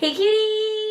Hey cuties!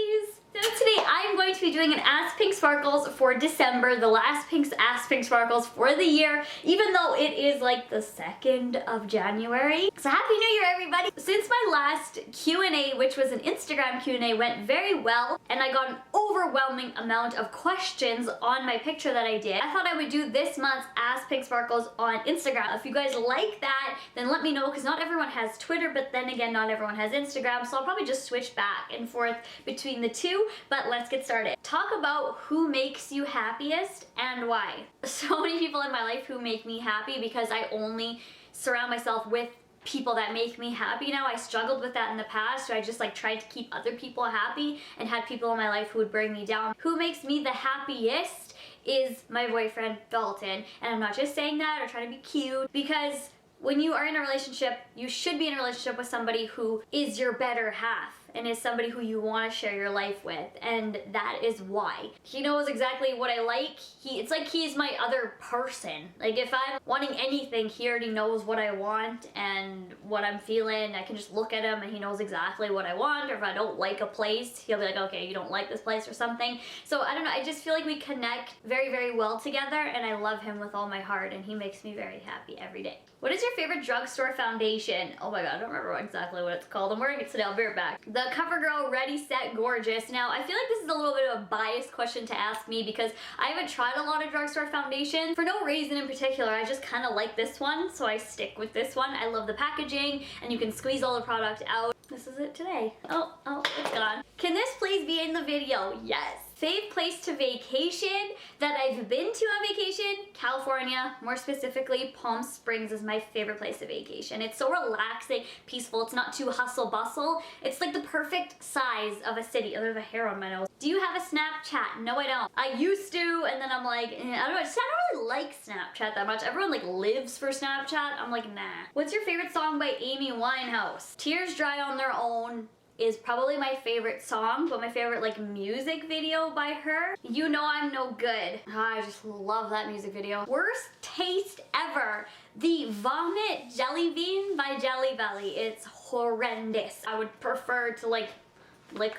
So today I'm going to be doing an Ask Pink Sparkles for December, the last Ask Pink Sparkles for the year, even though it is like the 2nd of January. So Happy New Year, everybody! Since my last Q&A, which was an Instagram Q&A, went very well, and I got an overwhelming amount of questions on my picture that I did, I thought I would do this month's Ask Pink Sparkles on Instagram. If you guys like that, then let me know, because not everyone has Twitter, but then again, not everyone has Instagram, so I'll probably just switch back and forth between the two. But let's get started. Talk about who makes you happiest and why. So many people in my life who make me happy because I only surround myself with people that make me happy now. I struggled with that in the past, so I just tried to keep other people happy and had people in my life who would bring me down. Who makes me the happiest is my boyfriend, Dalton. And I'm not just saying that or trying to be cute, because when you are in a relationship, you should be in a relationship with somebody who is your better half and is somebody who you want to share your life with, and that is why. He knows exactly what I like. It's like he's my other person. Like if I'm wanting anything, he already knows what I want and what I'm feeling. I can just look at him and he knows exactly what I want, or if I don't like a place, he'll be like, okay, you don't like this place or something. So I don't know, I just feel like we connect very, very well together, and I love him with all my heart, and he makes me very happy every day. What is your favorite drugstore foundation? Oh my god, I don't remember exactly what it's called. I'm wearing it today, I'll be right back. The CoverGirl Ready Set Gorgeous. Now, I feel like this is a little bit of a biased question to ask me because I haven't tried a lot of drugstore foundations. For no reason in particular, I just kind of like this one, so I stick with this one. I love the packaging, and you can squeeze all the product out. This is it today. Oh, it's gone. Can this please be in the video? Yes. Fave place to vacation that I've been to on vacation? California, more specifically Palm Springs is my favorite place to vacation. It's so relaxing, peaceful, it's not too hustle bustle. It's like the perfect size of a city. Oh, there's a hair on my nose. Do you have a Snapchat? No, I don't. I used to, and then I'm like, I don't know, I don't really like Snapchat that much. Everyone lives for Snapchat. I'm like, nah. What's your favorite song by Amy Winehouse? Tears Dry on Their Own is probably my favorite song, but my favorite music video by her, You Know I'm No Good. I just love that music video. Worst taste ever. The Vomit Jelly Bean by Jelly Belly. It's horrendous. I would prefer to lick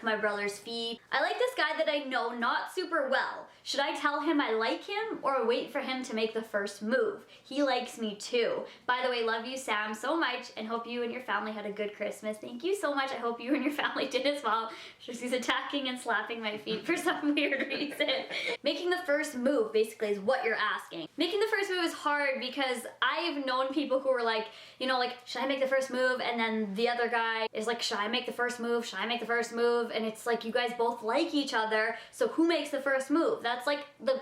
my brother's feet. I like this guy that I know not super well. Should I tell him I like him or wait for him to make the first move? He likes me too. By the way, love you, Sam, so much, and hope you and your family had a good Christmas. Thank you so much. I hope you and your family did as well. She's attacking and slapping my feet for some weird reason. Making the first move basically is what you're asking. Making the first move is hard because I've known people who were like, should I make the first move? And then the other guy is like, should I make the first move? Should I make the first move? And it's like you guys both like each other, so who makes the first move? That's like the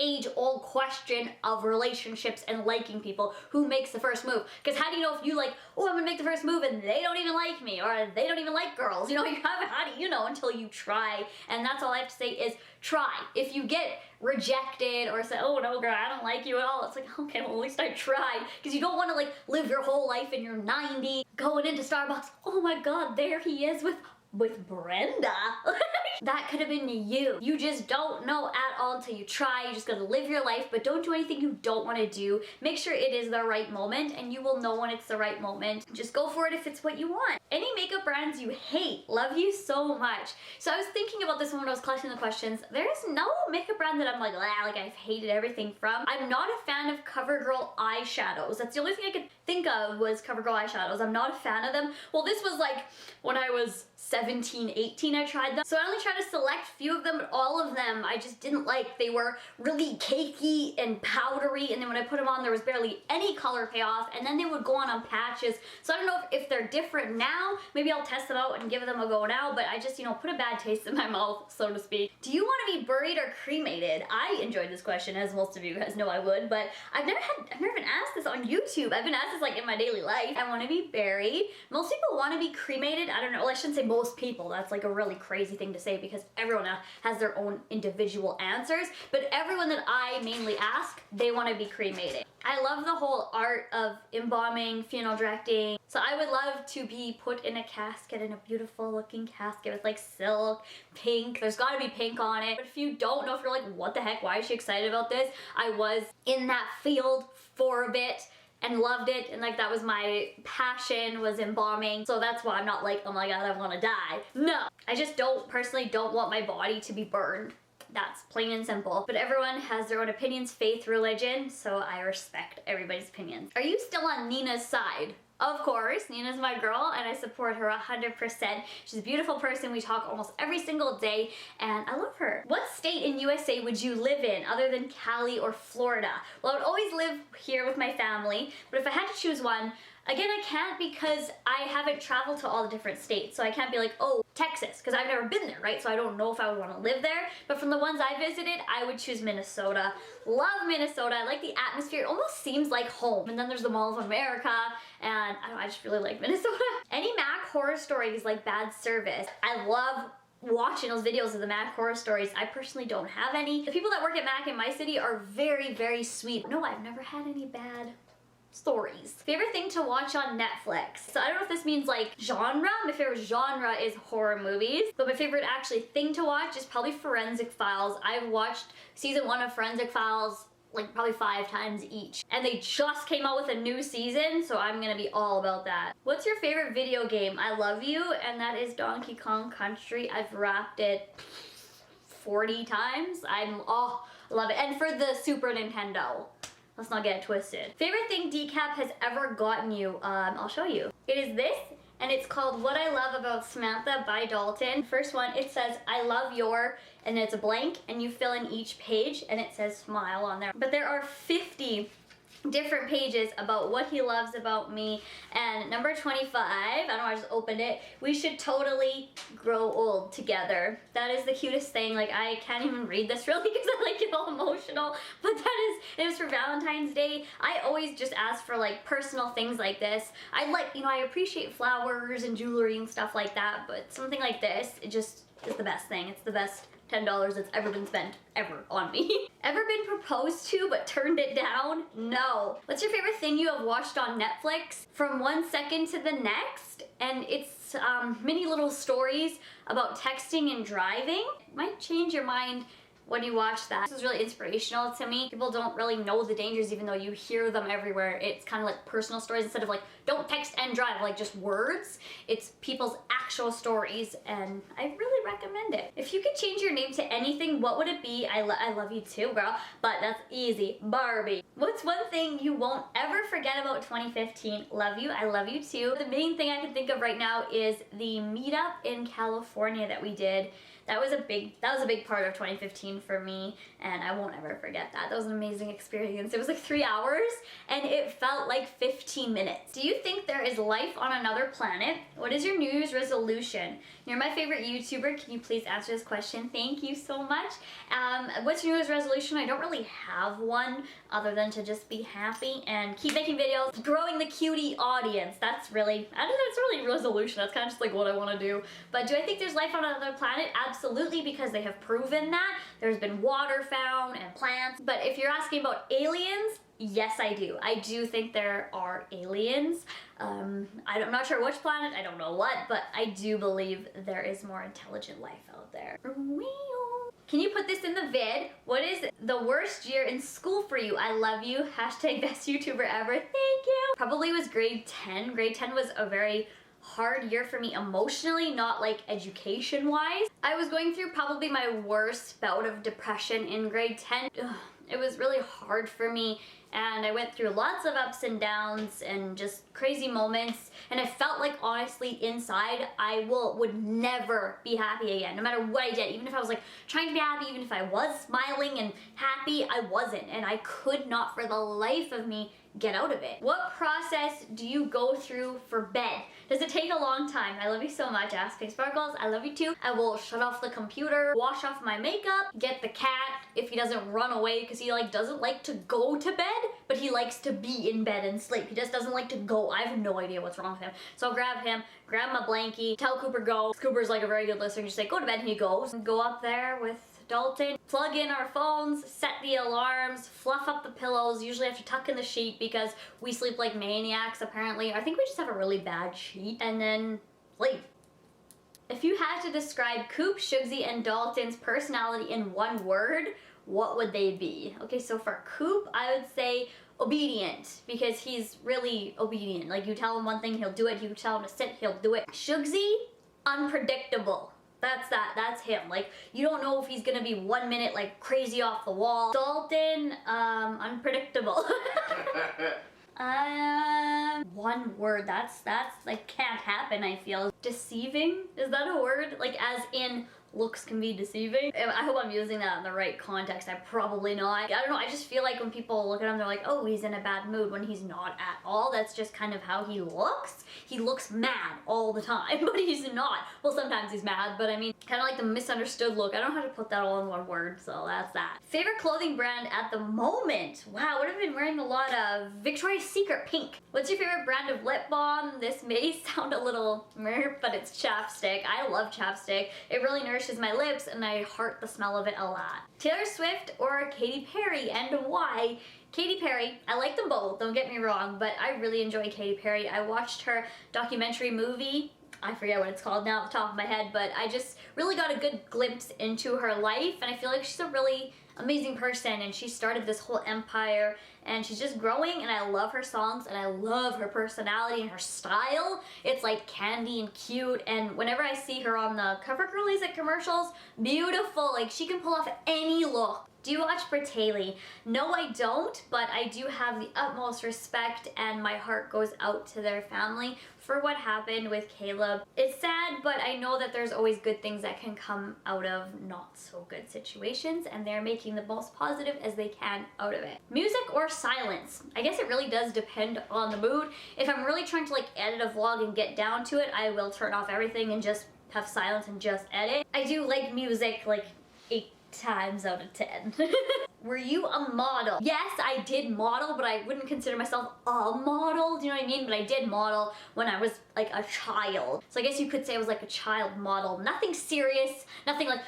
age-old question of relationships and liking people. Who makes the first move? Because how do you know if you oh, I'm gonna make the first move and they don't even like me, or they don't even like girls? How do you know until you try? And that's all I have to say is try. If you get rejected or say, oh no girl, I don't like you at all, it's like, okay, well at least I tried. Because you don't want to live your whole life in your 90s going into Starbucks, oh my god, there he is with Brenda. That could have been you. You just don't know at all until you try. You just gotta live your life, but don't do anything you don't want to do. Make sure it is the right moment, and you will know when it's the right moment. Just go for it if it's what you want. Any makeup brands you hate? Love you so much. So I was thinking about this when I was collecting the questions. There's no makeup brand that I'm I've hated everything from. I'm not a fan of CoverGirl eyeshadows. That's the only thing I could think of was CoverGirl eyeshadows. I'm not a fan of them. Well, this was when I was 17, 18 I tried them. So I only tried to select a few of them, but all of them I just didn't like. They were really cakey and powdery, and then when I put them on there was barely any color payoff, and then they would go on patches. So I don't know if they're different now. Maybe I'll test them out and give them a go now, but I just, put a bad taste in my mouth, so to speak. Do you want to be buried or cremated? I enjoyed this question, as most of you guys know I would, but I've never been asked this on YouTube. I've been asked this in my daily life. I want to be buried. Most people want to be cremated. I don't know, I shouldn't say most people. That's a really crazy thing to say because everyone has their own individual answers, but everyone that I mainly ask, they want to be cremated. I love the whole art of embalming, funeral directing. So I would love to be put in a casket, in a beautiful looking casket with silk, pink. There's gotta be pink on it. But if you don't know, if you're what the heck, why is she excited about this? I was in that field for a bit, and loved it, and like that was my passion, was embalming. So that's why I'm not like, oh my god, I want to die. No, I just personally don't want my body to be burned. That's plain and simple. But everyone has their own opinions, faith, religion, so I respect everybody's opinions. Are you still on Nina's side? Of course, Nina's my girl and I support her 100%. She's a beautiful person. We talk almost every single day and I love her. What state in USA would you live in other than Cali or Florida? Well, I would always live here with my family, but if I had to choose one, again, I can't because I haven't traveled to all the different states. So I can't be like, oh, Texas, because I've never been there, right? So I don't know if I would want to live there. But from the ones I visited, I would choose Minnesota. Love Minnesota. I like the atmosphere. It almost seems like home. And then there's the Mall of America. And I don't know, I just really like Minnesota. Any Mac horror stories like bad service? I love watching those videos of the Mac horror stories. I personally don't have any. The people that work at Mac in my city are very, very sweet. No, I've never had any bad stories. Favorite thing to watch on Netflix. So I don't know if this means like genre. My favorite genre is horror movies, but my favorite actually thing to watch is probably Forensic Files. I've watched season 1 of Forensic Files like probably 5 times each. And they just came out with a new season, so I'm gonna be all about that. What's your favorite video game? I love you, and that is Donkey Kong Country. I've wrapped it 40 times. I love it. And for the Super Nintendo. Let's not get it twisted. Favorite thing Decap has ever gotten you? I'll show you. It is this, and it's called What I Love About Samantha by Dalton. First one, it says, I love your, and it's a blank, and you fill in each page, and it says smile on there. But there are 50 different pages about what he loves about me. And number 25, I don't know, I just opened it. We should totally grow old together. That is the cutest thing. Like, I can't even read this really because I like get all emotional, but it was for Valentine's Day. I always just ask for like personal things like this. I like, you know, I appreciate flowers and jewelry and stuff like that, but something like this, it just is the best thing. It's the best $10 that's ever been spent ever on me. Ever been proposed to but turned it down? No. What's your favorite thing you have watched on Netflix? From one second to the next, and it's mini little stories about texting and driving. It might change your mind when you watch that. This is really inspirational to me. People don't really know the dangers even though you hear them everywhere. It's kind of like personal stories instead of like, don't text and drive, like just words. It's people's actual stories and I really recommend it. If you could change your name to anything, what would it be? I love you too, girl, but that's easy. Barbie. What's one thing you won't ever forget about 2015? Love you, I love you too. The main thing I can think of right now is the meetup in California that we did. That was a big part of 2015 for me, and I won't ever forget that. That was an amazing experience. It was like 3 hours, and it felt like 15 minutes. Do you think there is life on another planet? What is your New Year's resolution? You're my favorite YouTuber. Can you please answer this question? Thank you so much. What's your New Year's resolution? I don't really have one other than to just be happy and keep making videos, growing the cutie audience. That's really, I don't know, it's really a resolution. That's kind of just like what I want to do. But do I think there's life on another planet? Absolutely, because they have proven that. There's been water found and plants. But if you're asking about aliens, yes, I do. I do think there are aliens. I'm not sure which planet, I don't know what, but I do believe there is more intelligent life out there. Can you put this in the vid? What is the worst year in school for you? I love you. Hashtag best YouTuber ever. Thank you. Probably was grade 10. Grade 10 was a very hard year for me emotionally, not like education wise. I was going through probably my worst bout of depression in grade 10. It was really hard for me and I went through lots of ups and downs and just crazy moments, and I felt like honestly inside I would never be happy again, no matter what I did. Even if I was like trying to be happy, even if I was smiling and happy, I wasn't, and I could not for the life of me get out of it. What process do you go through for bed? Does it take a long time? I love you so much, Ask Pink Sparkles. I love you too. I will shut off the computer, wash off my makeup, get the cat if he doesn't run away, because he like doesn't like to go to bed, but he likes to be in bed and sleep. He just doesn't like to go. I have no idea what's wrong with him. So I'll grab him, grab my blankie, tell Cooper go. Cooper's like a very good listener. Just say go to bed and he goes. Go up there with Dalton, plug in our phones, set the alarms, fluff up the pillows. Usually I have to tuck in the sheet because we sleep like maniacs apparently. I think we just have a really bad sheet, and then sleep. If you had to describe Coop, Shugsy, and Dalton's personality in one word, what would they be? Okay, so for Coop, I would say obedient, because he's really obedient. Like, you tell him one thing, he'll do it. You tell him to sit, he'll do it. Shugsy, unpredictable. That's him. Like, you don't know if he's gonna be 1 minute like crazy off the wall. Dalton, unpredictable. One word, that's like can't happen, I feel. Deceiving, is that a word? Like, as in looks can be deceiving? I hope I'm using that in the right context. I'm probably not. I don't know, I just feel like when people look at him, they're like, oh, he's in a bad mood, when he's not at all. That's just kind of how he looks. He looks mad all the time, but he's not. Well, sometimes he's mad, but I mean, kind of like the misunderstood look. I don't know how to put that all in one word, so that's that. Favorite clothing brand at the moment? Wow, what have I been wearing a lot of? Victoria's Secret pink. What's your favorite brand of lip balm? This may sound a little meh, but it's chapstick. I love chapstick. It really nourishes my lips, and I heart the smell of it a lot. Taylor Swift or Katy Perry, and why? Katy Perry, I like them both, don't get me wrong, but I really enjoy Katy Perry. I watched her documentary movie, I forget what it's called now off the top of my head, but I just really got a good glimpse into her life, and I feel like she's a really amazing person, and she started this whole empire, and she's just growing, and I love her songs, and I love her personality and her style. It's like candy and cute, and whenever I see her on the cover girlies at commercials, beautiful. Like, she can pull off any look. Do you watch Bertaley? No, I don't, but I do have the utmost respect, and my heart goes out to their family for what happened with Caleb. It's sad, but I know that there's always good things that can come out of not so good situations, and they're making the most positive as they can out of it. Music or silence? I guess it really does depend on the mood. If I'm really trying to like edit a vlog and get down to it, I will turn off everything and just have silence and just edit. I do like music like 8 times out of 10. Were you a model? Yes, I did model, but I wouldn't consider myself a model, do you know what I mean? But I did model when I was like a child. So I guess you could say I was like a child model. Nothing serious, nothing like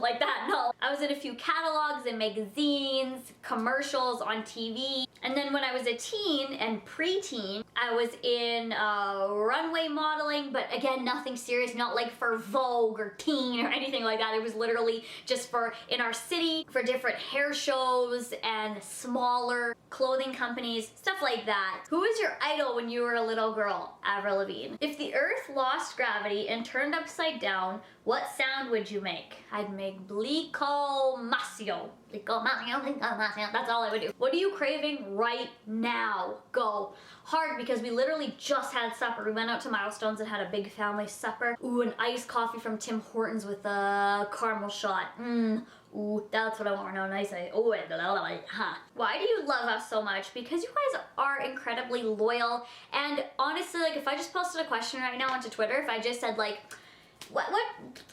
like that, no. I was in a few catalogs and magazines, commercials on TV. And then when I was a teen and preteen, I was in runway modeling, but again, nothing serious, not like for Vogue or Teen or anything like that. It was literally just for in our city, for different hair shows and smaller clothing companies, stuff like that. Who was your idol when you were a little girl? Avril Lavigne. If the earth lost gravity and turned upside down, what sound would you make? I'd make Blico Masio. That's all I would do. What are you craving right now? Go. Hard, because we literally just had supper. We went out to Milestones and had a big family supper. Ooh, an iced coffee from Tim Hortons with a caramel shot. Ooh, that's what I want. No, nice. Oh, huh. Why do you love us so much? Because you guys are incredibly loyal. And honestly, like, if I just posted a question right now onto Twitter, if I just said like, what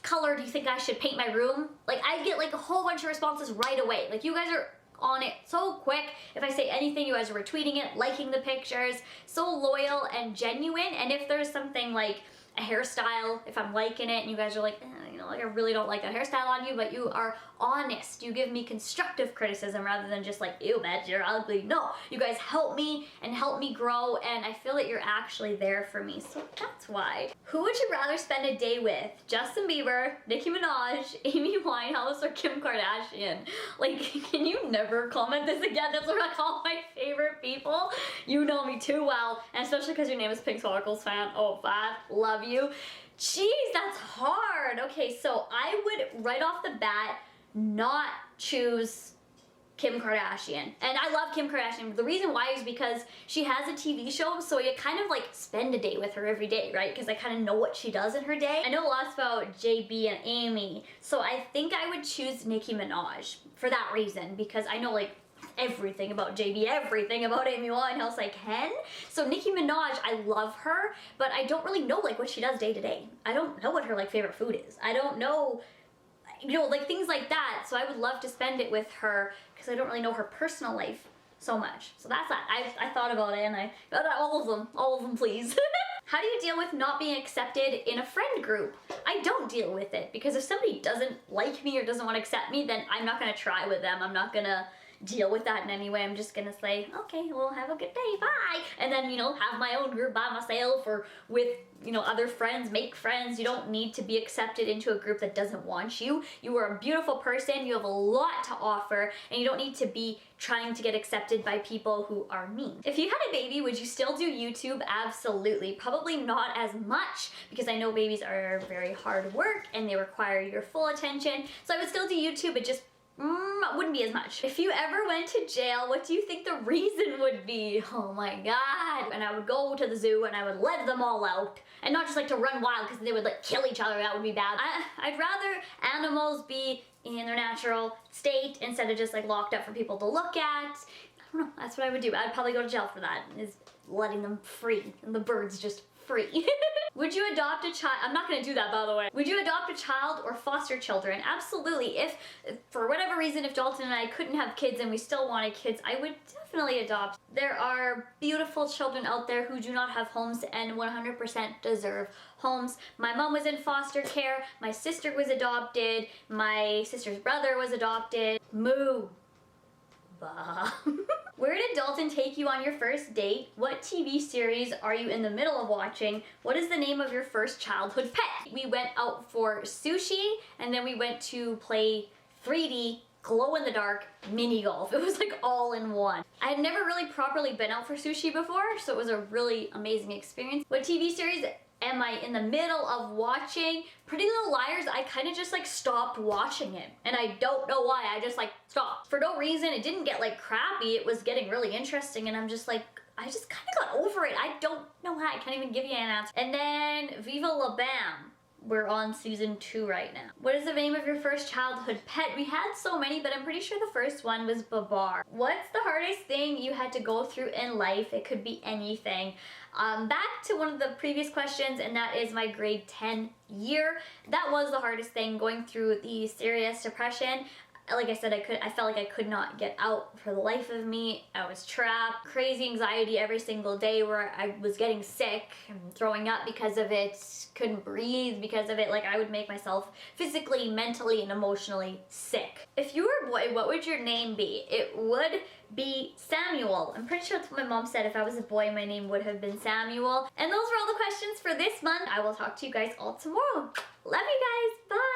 color do you think I should paint my room? Like, I get like a whole bunch of responses right away. Like, you guys are on it so quick. If I say anything, you guys are retweeting it, liking the pictures. So loyal and genuine. And if there's something like a hairstyle, if I'm liking it and you guys are like, you know, like, I really don't like that hairstyle on you, but you are honest. You give me constructive criticism rather than just like, ew, bitch, you're ugly. No, you guys help me and help me grow, and I feel that you're actually there for me, so that's why. Who would you rather spend a day with? Justin Bieber, Nicki Minaj, Amy Winehouse, or Kim Kardashian? Like, can you never comment this again? That's like all my favorite people. You know me too well, and especially because your name is Pink Sparkles fan 05. Love you. Jeez, that's hard. Okay, so I would right off the bat not choose Kim Kardashian. And I love Kim Kardashian. The reason why is because she has a TV show, so you kind of like spend a day with her every day, right? Because I kind of know what she does in her day. I know lots about JB and Amy, so I think I would choose Nicki Minaj for that reason, because I know like everything about JB, everything about Amy Winehouse I can. So Nicki Minaj, I love her, but I don't really know like what she does day to day. I don't know what her like favorite food is. I don't know, you know, like things like that. So I would love to spend it with her because I don't really know her personal life so much. So that's that. I thought about it and I got all of them please. How do you deal with not being accepted in a friend group? I don't deal with it, because if somebody doesn't like me or doesn't want to accept me, then I'm not gonna try with them. I'm not gonna deal with that in any way. I'm just gonna say, okay, well, have a good day, bye. And then, you know, have my own group by myself or with you know, other friends, make friends. You don't need to be accepted into a group that doesn't want you. You are a beautiful person, you have a lot to offer, and you don't need to be trying to get accepted by people who are mean. If you had a baby, would you still do YouTube? Absolutely. Probably not as much, because I know babies are very hard work and they require your full attention. So I would still do YouTube, but just wouldn't be as much. If you ever went to jail, what do you think the reason would be? Oh my god. And I would go to the zoo and I would let them all out. And not just like to run wild because they would like kill each other, that would be bad. I'd rather animals be in their natural state instead of just like locked up for people to look at. I don't know, that's what I would do. I'd probably go to jail for that, is letting them free and the birds just free. Would you adopt a child? I'm not gonna do that, by the way. Would you adopt a child or foster children? Absolutely. If, for whatever reason, if Dalton and I couldn't have kids and we still wanted kids, I would definitely adopt. There are beautiful children out there who do not have homes and 100% deserve homes. My mom was in foster care, my sister was adopted, my sister's brother was adopted. Moo. Bah. Where did Dalton take you on your first date? What TV series are you in the middle of watching? What is the name of your first childhood pet? We went out for sushi and then we went to play 3D glow-in-the-dark mini golf. It was like all in one. I had never really properly been out for sushi before, so it was a really amazing experience. What TV series am I in the middle of watching? Pretty Little Liars, I kind of just like stopped watching it. And I don't know why, I just like stopped. For no reason, it didn't get like crappy, it was getting really interesting and I'm just like, I just kind of got over it. I don't know how, I can't even give you an answer. And then Viva La Bam. We're on season 2 right now. What is the name of your first childhood pet? We had so many, but I'm pretty sure the first one was Babar. What's the hardest thing you had to go through in life? It could be anything. Back to one of the previous questions, and that is my grade 10 year. That was the hardest thing, going through the serious depression. Like I said, I felt like I could not get out for the life of me. I was trapped. Crazy anxiety every single day where I was getting sick and throwing up because of it. Couldn't breathe because of it. Like I would make myself physically, mentally, and emotionally sick. If you were a boy, what would your name be? It would be Samuel. I'm pretty sure that's what my mom said. If I was a boy, my name would have been Samuel. And those were all the questions for this month. I will talk to you guys all tomorrow. Love you guys. Bye.